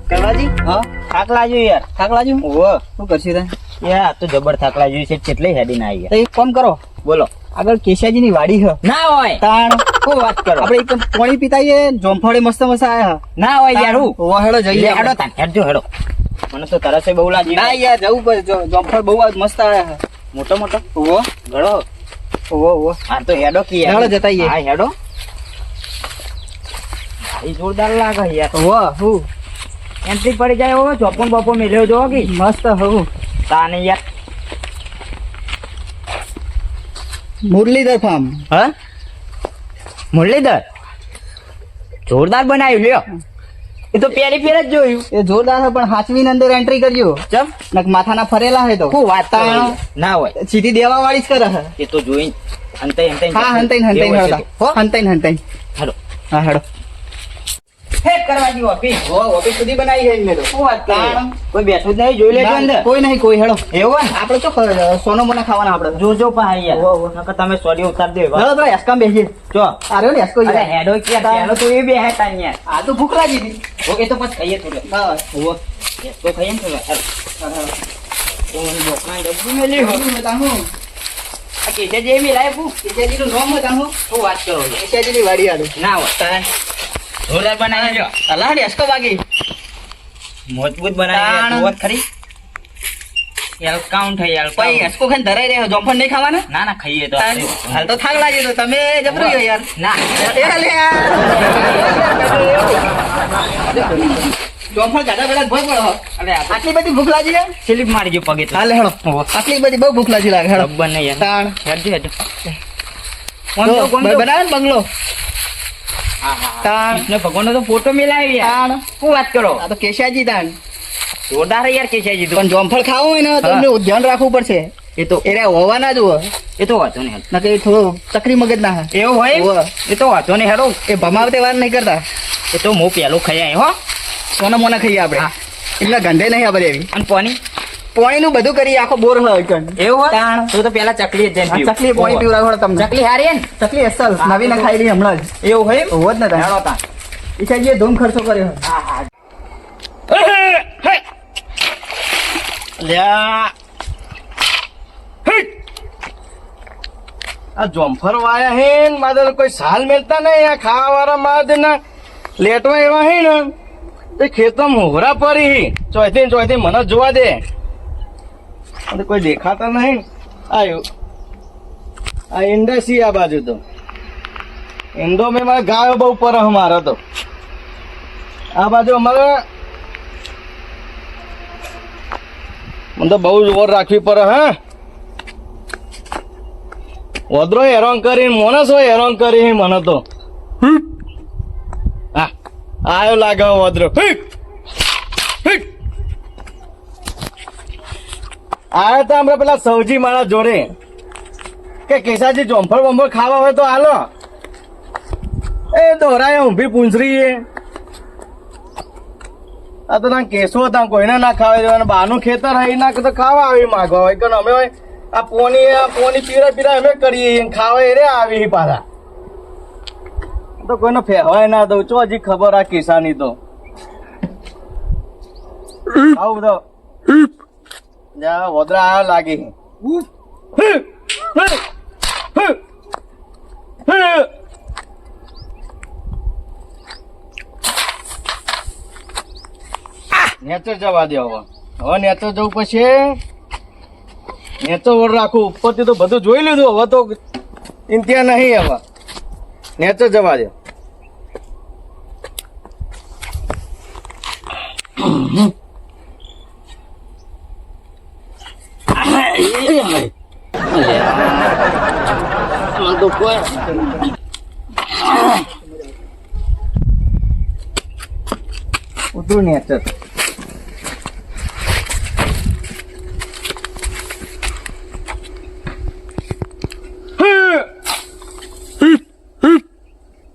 કરવાજી હા થાક લાગ્યો યાર. થાક લાગ્યું ઓહો શું કરશી રે યાર તો જબર થાક લાગ્યો છે. કેટલી હેડી ના આવી તો એક કામ કરો બોલો. આગળ કેશિયાજી ની વાડી હ ના હોય તાણ શું વાત કરો. આપણે એક પાણી પીતાઈએ જોમફળે મસ્ત મસ્ત આયા ના હોય યાર હું હેડો જઈએ હેડો તાન હેડજો હેડો. મને તો તરસે બહુ લાગી. ના યાર જવું પડે જોમફળ બહુ મસ્ત આયા મોટો મોટો ઓહો ગળો. ઓહો હા તો હેડો કી હેડો જતા આઈએ. હા હેડો. ભાઈ જોરદાર લાગે યાર. ઓહો હું એન્ટ્રી પડી જાય હો. ચોપન બપો મેલ્યો જો કે મસ્ત હું તાને યાર. મુરલીધર ફાર્મ હા મુરલીધર જોરદાર બનાવ્યું લ્યો. એ તો પહેલી ફેર જ જોયું. એ જોરદાર છે પણ હાચવીને અંદર એન્ટ્રી કરજો ચમ નક માથાના ફરેલા હે તો શું વાત કરો તાણ. યાર. ના હોય સીધી દેવા વાળી જ કરે હે એ તો જોઈ હંતાઈ હંતાઈ હા હંતાઈ એવું હશે તો. હો હંતાઈ હેડો. હા હેડો હેડ કરવા જેવો ઓફિસ. હો ઓફિસ સુધી બનાવી છે મેં તો શું વાત કરો યાર. તાણ. કોઈ બેઠું જ નહીં જોઈ લેજો અંદર. કોઈ નહીં કોઈ હેડો એવું ને આપણે તો સોનો મોના ખાવાના આપણે જોજો પા યાર. ઓહો, ઓહો. નકર તમે સોડી ઉતાર દે હેડો તો એસકામ બેસીએ જો અરે ને એસકો અરે હેડો કે પેલો તો એ બે હેતા યાર. આ તો ભૂખ લાગી હતી ઓકે તો પછી ખાઈએ થોડું. હા ઓહો તો ખાઈએ ને થોડું. હેડો. તો મને બોકમાં ડબ્બુ મેલી હો. આ કેસે જે મિલાય પૂ કેશિયાજીનું નામ બતાવું શું વાત કરો યાર. કેશિયાજીની વાડી આડું ના હોય જોરદાર બનાવી જો. અલા ને એસકો વાગી મજબૂત બનાવી તાણ. જોવત ખરી. યાર કાઉન્ટ થઈ યાર પછી એસકો ખાઈને ધરાઈ રહ્યો જોમફળ નહીં ખાવાના ના ના ખાઈએ તો હાલ તો થાક લાગ્યો તો તમે જબરું ગયો યાર ના એ લે જોમફળ ગાડા ગાડા ભોય પડો અરે આ આટલી બધી ભૂખ લાગી છે સ્લીપ મારી જો પગે હાલે હેડો આટલી બધી બહુ ભૂખ લાગી લાગે હેડો રબ્બર ને યાર તાણ હેડજો હેડજો બનાવે ને બંગલો હા હા તાણ કૃષ્ણ ભગવાનનો તો ફોટો મેલાવી યાર તાણ શું વાત કરો આ તો કેશિયાજી તાણ જોરદાર યાર કે છે જીધું પણ જોમફળ ખાવું હોય ને તો હા. એમને ધ્યાન રાખવું પડશે એ તો એ હોવાના જ હોય એ તો વાંધો નહીં ના કે થોડો ચકરી મગજ ના હોય એવું હોય હોવે. એ તો વાંધો નહીં હેડો એ ભમાવતે વાર નહીં કરતા એ તો હું પેલું ખાઈ આવ્યો હો સોના મોના ખાઈએ આપણે હા. એટલે ગંધે નહીં આપણે એવી અને પાણી પાણી નું બધું કરીએ આખો બોર હોય કણ. એવું હોય તાણ. તો પેલા ચકલી જ જઈને આ પીવું. ચકલી પાણી ઓહો. પીવડાવો તમને ચકલી હારી હે ને ચકલી અસલ હા, નવી ના ખાઈ રહી હમણાં જ એવું હોય હોવ જ ને તાણ. હેડો તાન. ઈશાજીએ ધૂમ ખર્ચો કર્યો હા હા લ્યા આ જોમફર વાયા હે ને મારે કોઈ સાલ મેલતા નહીં આ ખાવા વાળા માદ ના લેટવા એવા હે ને તે ખેતમ હોરા પડી હી ચોથી ને ચોથી મને જોવા દે અને કોઈ દેખાતા નહીં આયો આ ઇન્ડસી આ બાજુ તો ઇન્ડો મેં મારે ગાયો બહુ પર મારે તો આ બાજુ અમારે મને તો બહુ જોર રાખવી પડે હા વદ્રો હેરાન કરીને મોણસ હોય હેરાન કરી મને તો હા આયો લાગે વદ્રો આયા તો આપણે પેલા સૌજી મારા જોડે કે કેસાજી જોમફળ બોમફળ ખાવા હોય તો હાલો એ દોરાય ઊંભી પૂંછરી એ આ તો ના કેસો હતા કોઈને ના ખાવા દેવાનું બહારનું ખેતર હોય ના તો ખાવા આવી માગવા હોય કે અમે હોય આ પોની પીરા અમે કરીએ ને ખાવા એ રે આવી પાછા તો કોઈને ફેરવાય ના દઉં ચો હજી ખબર આ કિસાની તો આવું તો જા વદરા આ લાગી નેચર જવા દે હવે નેચર જવું પછી નેચર વર રાખું ઉપરથી તો બધું જોઈ લીધું હવે તો ઇન્તિયા નહીં હવે નેચર જવા દે ઉતરું નેચર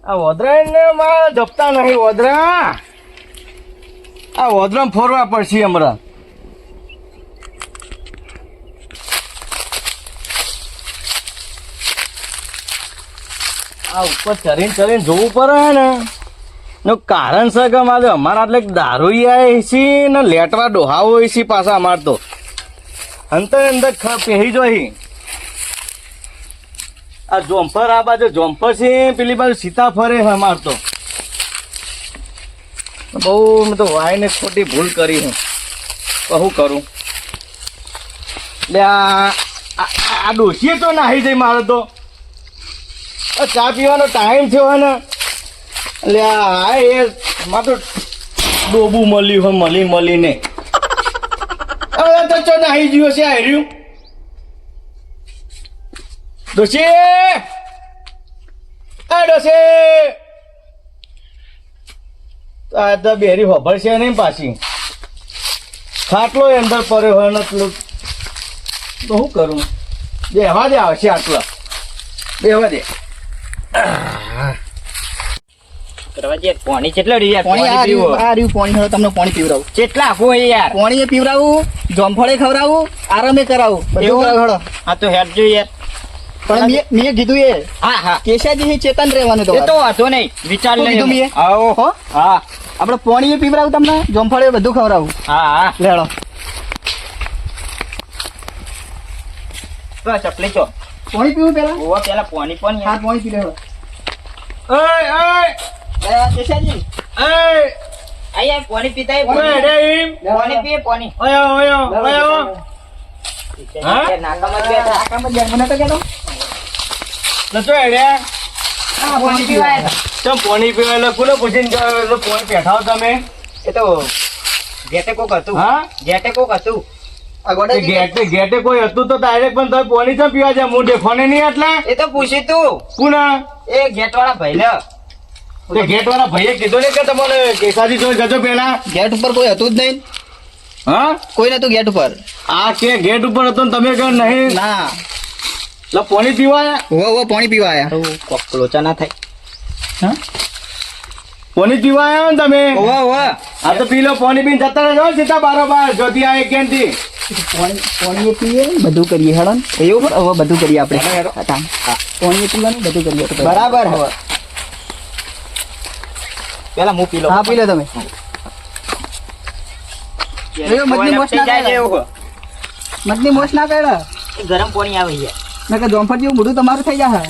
આ વોદરા ને માં જપતા નહીં વોદરા આ વોદરા ફોરવા પડશે હમણાં આ ઉપર ચરીને જોવું પડે ને નું કારણ છે કે મારે અમારા એટલે દારૂ છે ને લેટવા ડોહાવો છે પાછા અમાર તો અંતર અંદર પહેરી જોઈ આ જોમ્પર આ બાજુ જોમ્પર છે પેલી બાજુ સીતા ફરે છે અમાર તો બહુ મેં તો વાયને ખોટી ભૂલ કરી છે શું કરું એટલે આ ડોસીએ તો નાહી જાય મારે તો ચા પીવાનો ટાઈમ થયો ને એટલે આ એ મારે તો ડોબું મળ્યું હોય મળીને હવે તો ચો નાહી ગયો છે હાર્યું ડોસી આ ડોસી આ તો બેરી હોભળ છે નહીં પાછી ખાટલો અંદર પડ્યો હોય ને તો શું કરું બેહવા દે આવશે આટલો બેહવા દે પાણી કેટલો યાર પાણી આ રહ્યું પાણી હવે તમને પાણી પીવડાવું કેટલા આપવું હોય યાર પાણી એ પીવડાવું જોમફળે ખવડાવું આરામે કરાવું બધું એવું? કરાવું હેડો. હા તો હેડ જો યાર પણ મેં કીધું એ હા હા કેશાજી ચેતન રહેવાનું એ તો વાંધો નહીં વિચાર શું કીધું લઈ મેં? આવો હો હા આપણે પાણી એ પીવડાવું તમને જોમફળે બધું ખવડાવું હા હા લેડો તો ચપલી છો પાણી પીવું પેલા ઓવા પેલા પાણી પણ હા યાર પાણી પી લેડો કેશાજી અહીંયા પાણી પીતા હોય, પાણી પીએ પાણી હા? નાકામાં બેઠા. આકામાં જ મને તો કહેતો હા, પાણી પીવાય પાણી પીવા કોને પૂછીને પાણી બેઠાઓ તમે એ તો ગેટે કોક હતું હા ગેટે કોક હતું આ ગોડા ગેટે કોઈ હતું તો ડાયરેક્ટ પણ તમે પાણી ચમ પીવા જાય હું દેખોને નહીં આટલા એ તો પૂછ્યું તું પુના એ ગેટ વાળા ભાઈ લે તે ગેટ વાળા ભાઈએ કીધું ને કે તમારે કેસાજી જોઈ જજો પેલા ગેટ ઉપર કોઈ હતું જ નહીં હા કોઈ નતું ગેટ ઉપર આ કે ગેટ ઉપર હતો ને તમે કહો નહીં ના લા પાણી પીવા વો પાણી પીવા આયા કોક લોચા ના થાય હા પાણી પીવા આવ્યા ને તમે ઓવા ઓવા આ તો પી લો પાણી પીને જતા રહેજો સીધા બારોબાર જોતી આ કેનથી પાણી એ પીએ બધું કરીએ હેડો ને એવું હવે બધું કરીએ આપણે હા પાણી એ પીવાનું બધું કરીએ આપણે. બરાબર હવે પેલા હું પી લો હા પી લો તમે એ મતની મોસ ના જાય કરે. એવું મતની મોસ ના કરે ગરમ પાણી આવે યાર મેં કે જોમફળ જેવું મોઢું તમારું થઈ જાય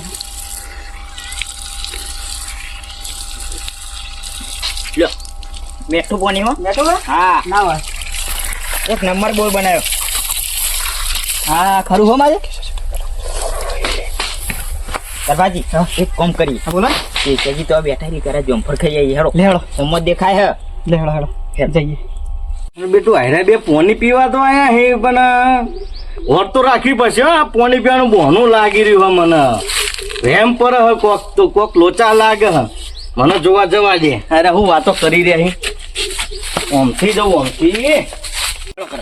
લો મેઠું પાણી હો બેઠો હે? હા ના હોય એક નંબર બોલ બનાવ્યો હા ખરું હો મારે દરબાજી એક કામ કરી હા બોલો એ કેજી તો બેઠા રહી કરે જમફર ખાઈ આવી હેડો લે હેડો ઉમર દેખાય લે હેડો હેડો જઈએ બેટું હારે બે પાણી પીવા તો આયા હે પણ હોટ તો રાખવી પડશે હો. આ પાણી પીવાનું બહોનું લાગી રહ્યું હે મને રેમ પર હે કોક તો કોક લોચા લાગે હે મને જોવા જવા દે અરે હું વાતો કરી રહી ઓમથી જવું ઓમથી લે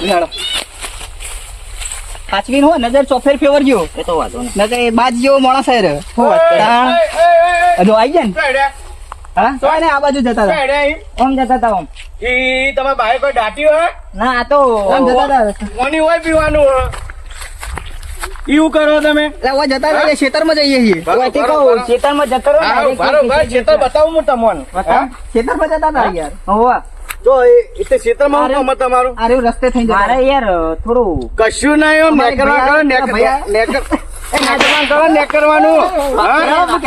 હેડો સાચવીને હો નજર ચોફેર ફેવર ગયો એ તો વાંધો નહીં નજર એ બાજ જેવો માણસ હે રે હું વાત કરે હજુ આવી ગયા ને હા તો ને આ બાજુ જતા હતા ઓમ જતા હતા ઓમ ઈ તમે બાય કોઈ દાટ્યું હે ના આ તો આમ જતા હતા પાણી હોય પીવાનું હે એવું કરો તમે એટલે ઓ જતા હતા ખેતરમાં જઈએ છીએ ઓયથી કહું ખેતરમાં જતો રહ્યો ને, બરોબર ખેતર બતાવું હું તમને બતાવ. ખેતરમાં જતા હતા યાર હોવા. તો એ ખેતરમાં હું કામ તમારું આ રહ્યું રસ્તે થઈ જતા મારે યાર થોડું કશું નહીં એમ અમારી નેકરવા કરો ભૈયા, નેકરવાનું કરો નેકરવાનું હા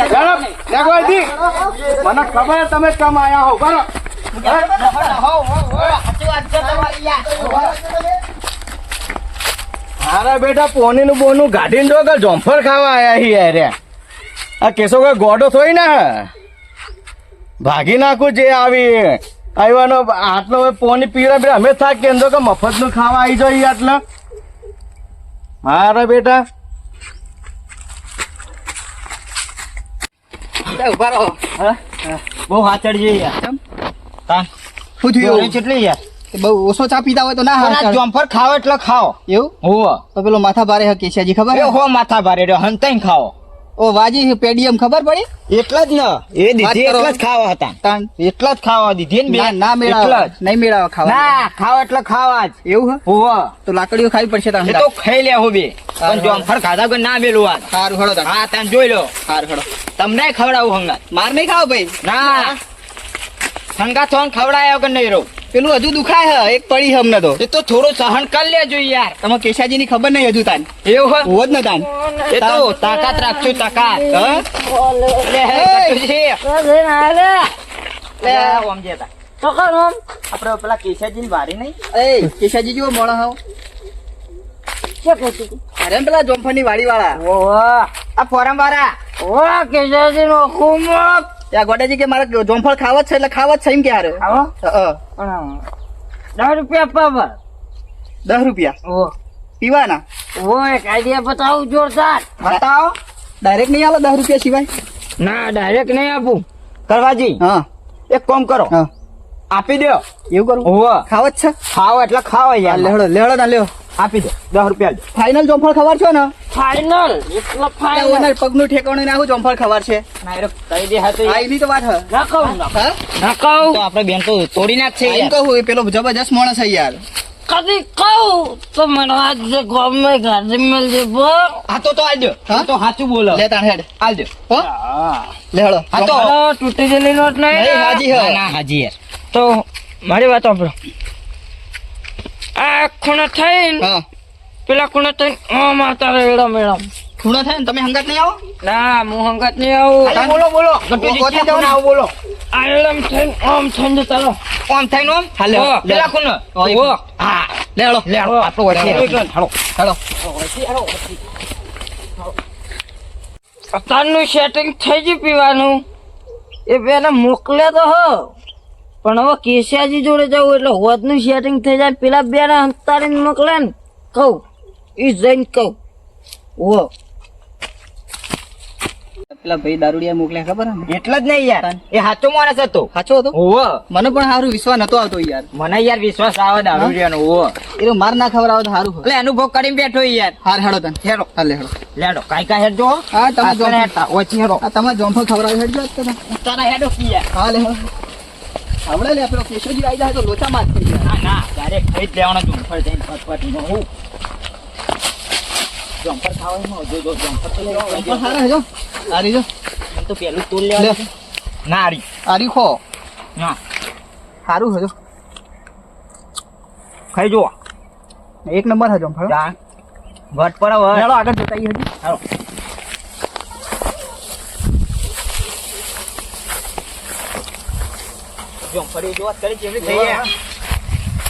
ચાલો નેકવાથી મને ખબર તમે કમ આયા હો કરો હારા બેટા પોનીનું બોનું ગાડીને જો કે જોમફર ખાવા આયા હી યાર આ કેસો કોઈ ગોડો થોઈ ને ભાગી નાખું જે આવી આવ્યાનો આટલો પોની પીરા બે અમે થાક કે કે મફતનું ખાવા આવી જાય આટલા મારા બેટા ઉભા રહો બહુ હાચડ છે યાર કેમ? તા શું ગોળી થયું કેટલી યાર બહુ ઓછો ચા પીતા હોય તો ના પણ આ હાર જોમફર ખાઓ એટલે ખાઓ એવું હોવા તો પેલો માથા ભારે હે કેશિયાજી ખબર એ હે? હો માથા ભારે રહ્યો હંતાઈ ખાઓ ઓ વાજી પેડીએમ ખબર પડી એટલા જ ને એ દીધી વાત કરો. એટલા જ ખાવા હતા તાન એટલા જ ખાવા દીધી ને ના બે ના મેળાવ એટલા જ. નહીં મેળાવ ખાવા ના ખાવા એટલે ખાવા જ એવું હે હોવા તો લાકડીઓ ખાવી પડશે તાન એ તો ખાઈ લે હું બે પણ જોમફર ખાધા કોઈ ના મેલું આ સારું હળો તાન હા તમે જોઈ લો સારું હળો તમને ખવડાવું હંગાત માર નહીં ખાવ ભાઈ ના સંગા થોન ખવડાયો કે નહીં રો પેલું હજુ દુખાય હે એક પડી હે અમને તો એ તો થોડું સહન કરી લેજો યાર તમે કેશાજી ની ખબર નહીં હજુ તાન એવું હોય હોવ જ ન તાન એ તો તાકાત રાખજો તાકાત હા લે કટુજી લે ઓમ જેતા આપણે પેલા કેશાજીની વારી નહીં એ કેશાજી જેવો મોણો હાવ અરે પેલા જોમફળની વાડી વાળા આ ફોરમ વાળા ત્યાં ગોડાજી કે મારે જોમફળ ખાવા જ છે એટલે ખાવા જ છે એમ કે હારે $10 પીવાના બતાવો ડાયરેક્ટ નહીં આલો $10 સિવાય ના ડાયરેક્ટ નહીં આપું કરવાજી હા એક કામ કરો હા આપી દો એવું કરું ઓહો ખાવા જ છે ખાઓ એટલે ખાઓ યાર લેહડો ના લ્યો આપી દો $10 ફાઇનલ જોમફળ ખબર છો ને ફાઇનલ એટલો ઓનર પગનું ઠેકાણું નાખું જોમફળ ખબર છે કહી દે હા તો આ એની તો વાત હે ના કહું હા ના કહું તો આપણે બેન તો તોડી નાખશે એમ કહું એ પેલો જબરજસ્ત માણસ છે યાર કદી કહું તો મને આજ ગમે ગાડી મળજે હા તો આલજો હા? તો સાચું બોલો લે તાણ હેડ આલજો હો લેહડો હા તો તૂટી ગયેલી નોટ નહીં નહીં, હાજી હે. ના હાજી યાર તો મારી વાત સાંભળો આ ખૂણા થઈને હા પેલા ખૂણા થઈને મારતા રેડો મેડમ ખૂણો થાય ને તમે હંગાત નહીં આવો ના હું હંગાત નહીં આવું બોલો ગોતી જાઓ ને. બોલો આલમ થઈને ઓમ થઈને ચાલો ઓમ થઈને ઓમ હાલે, લે. પેલા ખૂણો ઓ, એ ઓ હા લેહડો લેડો આપણો વચ્ચે હાલો અત્યારનું સેટિંગ થઈ ગયું પીવાનું એ પેલા મોકલે તો હો પણ હવે કેશિયાજી જોડે જવું એટલે હોદનું સેટિંગ થઈ જાય પેલા બે ને અંતારીને મોકલે ને કહું એ જઈને કહું ઓ પેલા ભાઈ દારૂડિયા મોકલ્યા ખબર હે ને? એટલે જ નહીં યાર એ સાચો માણસ હતો સાચો હતો ઓવો મને પણ સારું વિશ્વાસ નતો આવતો યાર મને યાર વિશ્વાસ આવે દારૂડિયાનો ઓવો એ તો માર ના ખબર આવે તો સારું એટલે અનુભવ કરીને બેઠો યાર હાર હેડો તને હેડો હા લેહડો લેડો કાઈ કા હેડ જો હા તમે જોમફળ હેડતા ઓછી હેડો આ તમે જોમફળ ખવડાવી હેડજો તમે તારા હેડો કી યાર હા લેહડો આવડે લે પેલો કેશોજી આવી જાય તો લોચા માર થઈ જાય ના ના ડાયરેક્ટ ખાઈ જ લેવાનો જુંફળ જઈને ફટફટીનો હું જુંફળ ખાવામાં જો જુંફળ તો લેવા જોમફળ સારા હે જો આરી જો એમ તો પેલું તોલ લેવા લે. ના આરી આરી ખો ના સારું હે જો ખાઈ જો એક નંબર હે જોમફળ જા ઘટ પર હવે હેડો આગળ જતા હજી હાલો જુંફળી જો કરી જેવી થઈ ગયા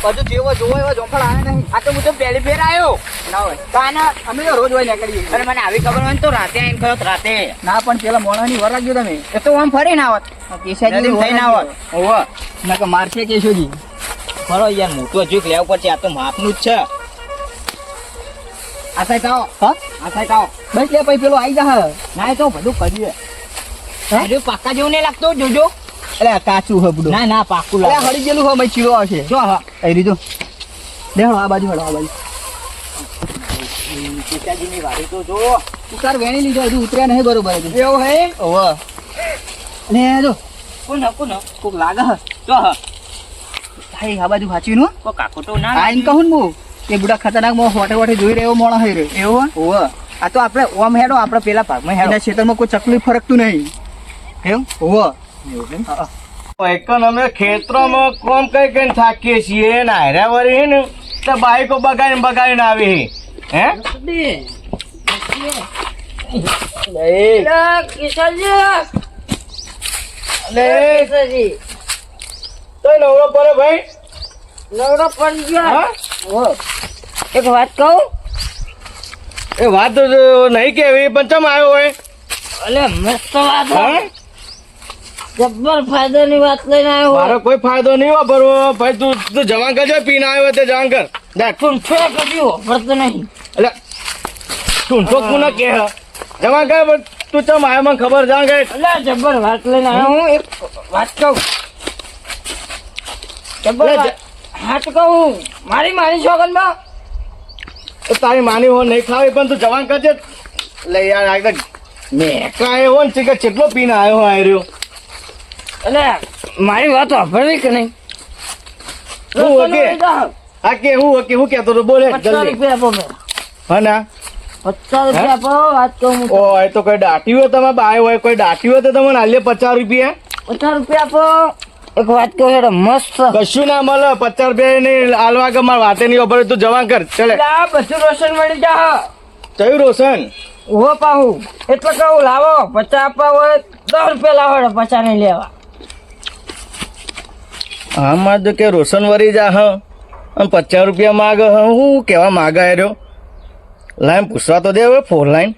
હજુ જેવો જોવો એવો જોમફળ આવે નહીં આ તો હું તો પહેલી ફેર આવ્યો ના હોય કાના અમે તો રોજ હોય નીકળીએ અને મને આવી ખબર હોય ને તો રાતે આવીને ખયો રાતે ના પણ પેલા મોણાની વર રાખજો તમે એ તો આમ ફરીને આવત કેશાજી થઈને આવત ઓહો ના કે મારશે કેશોજી ફરો યાર મોટું હજુ લેવું પડશે આ તો માપનું જ છે આ સાઈડ આવો હા આ સાઈડ આવો બસ લે પછી પેલો આવી જા ના એ તો બધું કરીએ હજુ પાકા જેવું નહીં લાગતું જોજો એટલે કાચું હે બુડો ના ના પાકું એટલે લાગે હળી ગયેલું હોય મય ચીડો આવશે જો હા એ રીજો દેખો આ બાજુ હળો આ બાજુ પિતાજીની વાડી તો જો ઉતાર વેણી લીધો હજુ ઉતર્યા નહીં બરોબર હજુ એવું હે ઓવ અને જો કોણ કોક લાગે હે જો હા ભાઈ આ બાજુ વાંચ્યું નું કો કાકો તો ના આઈને કહું ને હું એ બુડા ખતરનાક માં હોટે હોટે જોઈ રહ્યો મોણો હઈ રહ્યો એવું ઓવ આ તો આપણે ઓમ હેડો આપણે પેલા ભાગમાં હેડો એના ક્ષેત્રમાં કોઈ તકલીફ ફરકતું નહીં એવું ઓવ એકન અમે ખેતરોમાં કોમ કઈ કઈ થાકીએ છીએ ને હાર્યા વળી હે ને તો બાઈકો બગાડીને આવી હે તો નવરો પડે ભાઈ હા? એક વાત કહું એ વાત તો નહીં કેવી પણ ચમ આવ્યો હોય અલે મસ્ત વાત હા? જબ્બર ફાયદાની વાત લઈને આવ્યો મારો કોઈ ફાયદો નહીં વાપરવો ભાઈ તું જવાન કરજો પીને આવ્યો તે જવાન કર દેખ ચૂંઠો કર્યો પડતો નહીં એટલે ટૂંટો કોને કે હે? જવાન કર પણ તું ચમ આવ્યો મને ખબર જાણ કે અલે જબ્બર વાત લઈને આવ્યો હું એક વાત કહું જબ્બર અલે, વાત. હા તો કહું મારી સોગનમાં તારી માની હો નહીં ખાવી પણ તું જવાન કરજે એટલે યાર આગળ મેકા આવ્યો ને કે કેટલો પીને આવ્યો હોય રહ્યો અલે મારી વાત વાપરવી કે નહીં હું ઓકે આ કે હું કેતો તો બોલે 50 જલ્દી રૂપિયા આપો મેં હા ના 50 રૂપિયા આપો વાત કહું હું ઓ એ તો કોઈ દાટી હોય તમે બાય હોય કોઈ દાટી હોય તો તમને આલે 50 રૂપિયા 50 રૂપિયા આપો એક વાત કહું હેડો મસ્ત કશું ના મળે 50 રૂપિયા ની આલવા કે મારે વાતે નહીં ખબર તું જવા કર ચલે એટલે આ બધું રોશન મળી જા કયું રોશન હો પાહુ એટલે કહું લાવો 50 આપવા હોય 10 રૂપિયા લાવો 50 નહીં લેવા આમાં તો કે રોશન વરી જા હ અને 50 રૂપિયા માગ હ હું કેવા માગા રહ્યો લાઈન પૂછવા તો દે હવે 4 લાઈન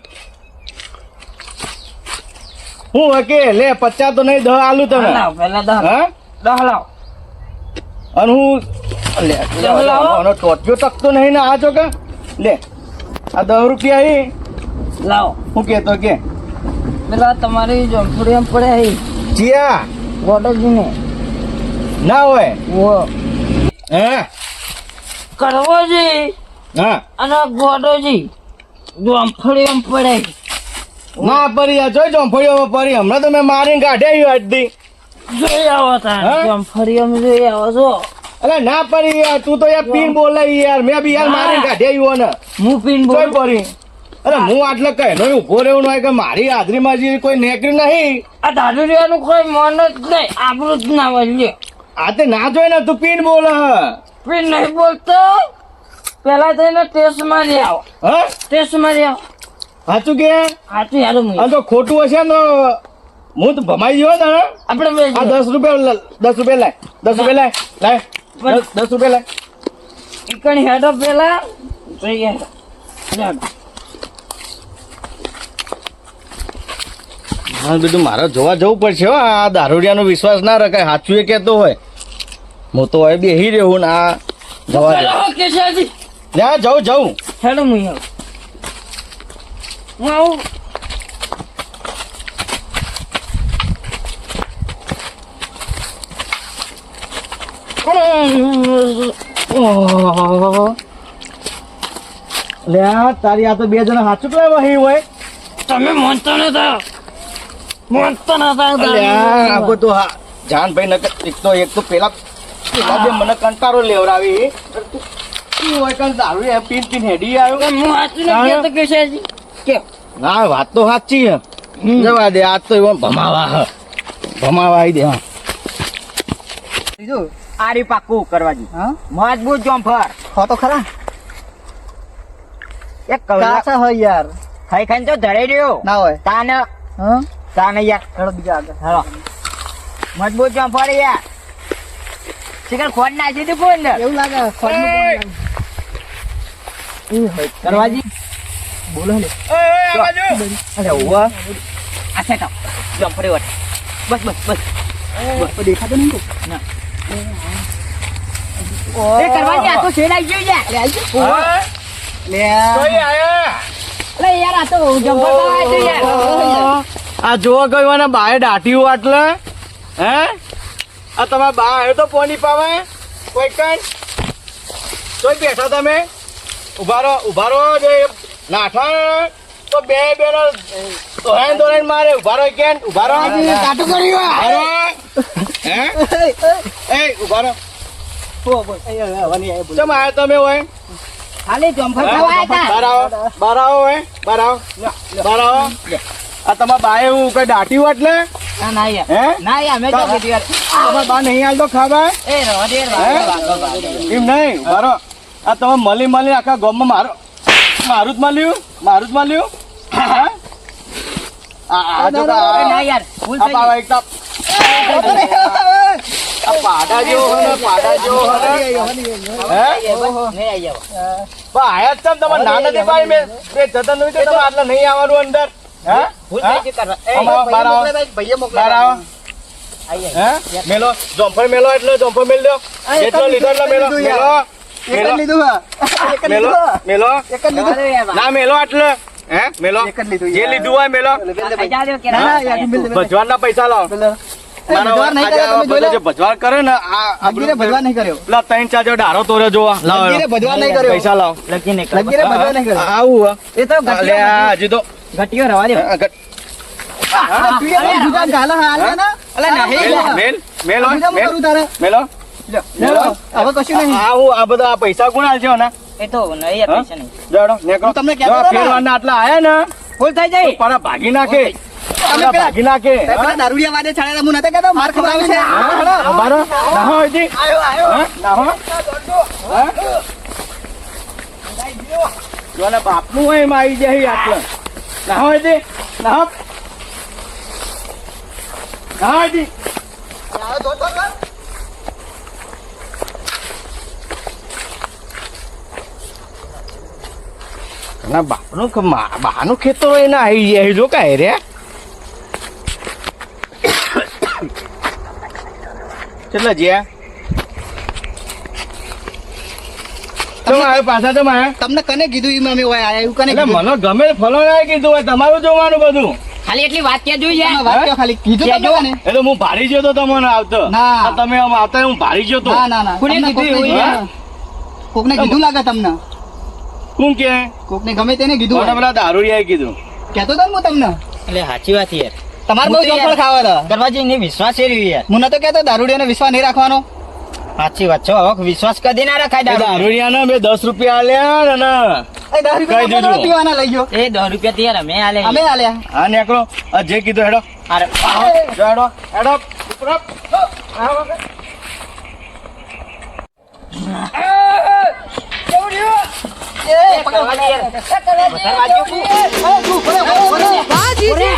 હું હકે લે 50 તો નહીં 10 આલુ તને લાવ પહેલા 10 હા 10 લાવ અને હું લે લાવો. આનો ટોટિયો ટકતો નહીં ને આ છો કે લે આ 10 રૂપિયા હી લાવો હું કેતો કે પેલા તમારી જમફળી એમ પડે હી જીયા ગોડોજીને ના હોય વો હા કરવોજી હા અને ગોડોજી જમફળી એમ પડે ના પરી આ જોઈ જમફળીઓ પરી હમણાં તો મેં મારીને કાઢ્યા આજથી જોઈ આવો તાર હા? જમફળી એમ જોઈ આવો છો અરે ના પડી યાર તું તો યાર પીન બોલાવી યાર મેં બી યાર મારીને કાઢ્યા ને હું પીન જોઈ બોલ પરી અરે હું આટલે કહેનો ઉભો રહેવું ન હોય કે મારી હાજરીમાં જે કોઈ નેકર્યું નહીં આ દાદુરિયાનું કોઈ મન જ નહીં આપણું જ ના વળ્યો આ તે ના જોઈ ને તું પીન બોલે પીન નહીં બોલતો પેલા તો એને ટેસ્ટ મારી આવો હા ટેસ્ટ મારી આવો સાચું કે સાચું યાર હું આ તો ખોટું હશે ને હું તો ભમાઈ ગયો ને આપણે આ બે 10 રૂપિયા 10 રૂપિયા લાય 10 રૂપિયા લાય 10 રૂપિયા લાય એકણી હેડો પેલા જોઈએ હેડો. હા બીજું મારે જોવા જવું પડશે હો આ દારૂડિયાનો વિશ્વાસ ના રખાય સાચું એ કહેતો હોય હું તો હવે બેહી રહ્યો ને આ જવા દે પેલા કેશાજી લે જાઉં હેડો હું આવું હું આવું લે તારી આ તો બે જણા સાચું કહેવા હી હોય તમે મોનતો નતા આ તો હા જાન ભાઈ નકર એક તો પેલા જે મને કંટાળો લેવડાવી શું હોય કાલ દારૂ એ પીન પીન હેડી આવ્યો હું સાચું નથી કહેતો કેશાજી કે ના વાત તો સાચી હે જવા દે આજ તો એવો ભમાવા આવી દે હા બીજું આરી પાકું કરવાજી હા મજબૂત જમ્ફર ખો તો ખરા એક કલાક કાચા હોય યાર ખાઈ ખાઈને તો ધરાઈ રહ્યો ના હોય તાને હા તાને યાર હેડો બીજા આગળ હેલો મજબૂત જમ્ફર યાર શિખર ખોટ નાખી દીધું ફોન ને એવું લાગે ખોટનું કોણ લાગે? એ હોય કરવાજી બોલો ને અરે ઓવા આ સેટ અપ જમ્ફર વટ બસ બસ બસ તો દેખાતો નહીં તો એ કરવાજી આ તો શેર આવી ગયો યાર લે અરે યાર આ તો જમ્ફર તો આવી ગયો યાર આ જોવા ગયો ને બાએ દાટ્યું આટલે હે આ તમારા બા આવ્યો તો પોની પાવે કોઈ કઈ તોય બેઠા તમે ઉભા રહો જે નાઠા તો બે બેનો દોરાઈને મારે ઉભા રહો કેમ ઉભા રહો કાટું કર્યું હે એ ઉભા રહો બોલ ચમ આયા તમે હોય ખાલી જમ્ફર ખાવા આવ્યા હતા બાર આવો હોય બાર આવો આ તમારા બાએ એવું કઈ દાટ્યું એટલે ના ના યાર હે ના યાર મેં તો કીધું યાર તમારા બા નહીં હાલતો ખાવા એ રહો દે એમ નહીં મારો આ તમે મળી આખા ગામમાં મારું જ મળ્યું હા? આ જો ના યાર ભૂલ આ થઈ પાવા એક આ પાડા જેવો હે ને પાડા જેવો હે ને. હે નહીં આવી જાવ પણ આયા જ ચમ તમારે ના નથી પાડી મેં બે જતા નથી તો તમે આટલા નહીં આવવાનું અંદર હે ભૂલ થઈ ગઈ કરવા આમાં બહાર આવો બહાર આવો હે મેલો જમ્ફર મેલો એટલે જમ્ફર મેલ દો જેટલો લીધો એટલે મેલો એક જ લીધું હા એક જ મેલો લીધું મેલો એક જ લીધું ના મેલો એટલે હે મેલો એક જ લીધું જે યાર. લીધું હોય મેલો ના ના યાર બિલ દે ભજવાના પૈસા લાવો ભજવાન નહીં કર્યો તમે જોઈ લો જે ભજવાન કરે ને આ લગીરે ભજવાન નહીં કર્યો પેલા 3-4 જો ડારો તોર્યો જોવા લાવો લગીરે ભજવાન નહીં કર્યો પૈસા લાવો લગીને લગીરે ભજવાન નહીં કર્યો આવું એ તો લે આ હજી તો ઘટીઓ રવા દે જુદા ગાલા હાલ ને અલે નહીં મેલ મેલ હોય, બીજા હું મેલ કરું તારે મેલો મેલો હવે કશું નહીં આવું આ બધા પૈસા કોણ આલશે ને એ તો નહીં પૈસા નહીં જાડો નેકળો હું તમને કહેતો હતો ને. ફેરવાના આટલા આયા ને ફૂલ થઈ જાય પારા ભાગી નાખે આપણા ભાગી નાખે પેલા દારૂડિયા વાદે છાળેલા હું નતો કહેતો માર ખવડાવે છે અમારો નાહો હજી નાહો જોને બાપનું હોય એમાં આવી જાય આટલે નાહો હજી નાહો હજી ના બાપનું બહાનું ખેતર હોય ને આવી જાય જો કાંઈ રે કેટલા જ્યાં તમે આવ્યો પાછા તમે આવ્યા તમને કને કીધું ઈ અમે ઓય આયા એવું કને એટલે કીધું મને ગમે ફલો ના કીધું હોય તમારું જોવાનું બધું ખાલી એટલી વાત ક્યાં જોઈએ તમે વાત કરો ખાલી કીધું કહેજો. તમને એ તો હું ભારી ગયો તો તમને આવતો ના. આ તમે આમ આવતા હું ભારી ગયો તો ના કોને તમને કીધું એવું યાર? કોકને કીધું લાગે તમને શું કે કોકને ગમે તેને મને કીધું પેલા દારૂડિયાએ કીધું કહેતો તો ને હું તમને એટલે સાચી વાત યાર તમારે બહુ હું તો ચોખવટ યાર- ખાવા હતા દરવાજે એને વિશ્વાસ એ રહ્યો યાર હું નતો કહેતો દારૂડિયાનો વિશ્વાસ નહીં રાખવાનો સાચી વાત છે હવે વિશ્વાસ કદી ના રખાય દારૂ દારૂડિયાને મેં 10 રૂપિયા આલ્યા ને એ દારૂ કહી દીધું. પીવાના લઈ ગયો એ 10 રૂપિયા તો યાર અમે આલે અમે આલ્યા હા નીકળો આ જે કીધું હેડો અરે જો હેડો હેડો ઉપર આપ. આ વખત. કરવા દે યાર. વાહ, જીજી.